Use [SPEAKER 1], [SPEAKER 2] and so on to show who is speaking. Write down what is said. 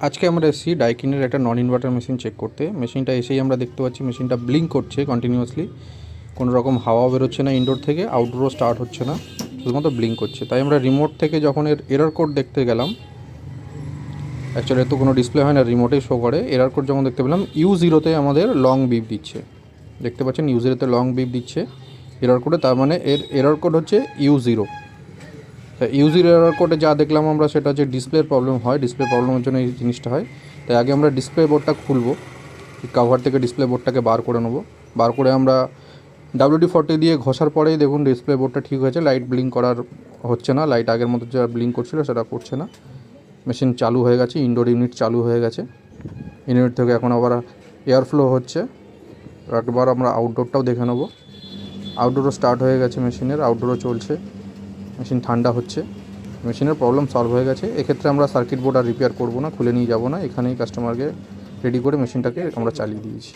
[SPEAKER 1] আজকে আমরা এসেছি ডাইকিনের একটা নন ইনভার্টার মেশিন চেক করতে। মেশিনটা এসেই আমরা দেখতে পাচ্ছি মেশিনটা ব্লিঙ্ক করছে কন্টিনিউয়াসলি। কোনো রকম হাওয়া বেরোচ্ছে না ইনডোর থেকে, আউটডোরও স্টার্ট হচ্ছে না, শুধুমাত্র ব্লিঙ্ক করছে। তাই আমরা রিমোট থেকে যখন এর এরর কোড দেখতে গেলাম, অ্যাকচুয়ালি তো কোনো ডিসপ্লে হয় না, রিমোটেই শো করে। এরর কোড যখন দেখতে পেলাম, U0-তে আমাদের লং বিপ দিচ্ছে। দেখতে পাচ্ছেন U0-তে লং বিপ দিচ্ছে এরর কোডে, তার মানে এর এরর কোড হচ্ছে U0। U0 এরর কোডে যা দেখলাম আমরা, সেটা হচ্ছে ডিসপ্লের প্রবলেম হয়, ডিসপ্লে প্রবলেমের জন্য এই জিনিসটা হয়। তাই আগে আমরা ডিসপ্লে বোর্ডটা খুলবো, কাভার থেকে ডিসপ্লে বোর্ডটাকে বার করে নেবো। বার করে আমরা WD-40 দিয়ে ঘষার পরেই দেখুন ডিসপ্লে বোর্ডটা ঠিক হয়েছে। লাইট ব্লিঙ্ক করার হচ্ছে না, লাইট আগের মতো যা ব্লিঙ্ক করছিল সেটা করছে না। মেশিন চালু হয়ে গেছে, ইনডোর ইউনিট চালু হয়ে গেছে। ইউনিট থেকে এখন আবার এয়ার ফ্লো হচ্ছে। একবার আমরা আউটডোরটাও দেখে নেবো। আউটডোরও স্টার্ট হয়ে গেছে মেশিনের, আউটডোরও চলছে, মেশিন ঠান্ডা হচ্ছে। মেশিনের প্রবলেম সলভ হয়ে গেছে। এক্ষেত্রে আমরা সার্কিট বোর্ড আর রিপেয়ার করবো না, খুলে নিয়ে যাবো না, এখানেই কাস্টমারকে রেডি করে মেশিনটাকে আমরা চালিয়ে দিয়েছি।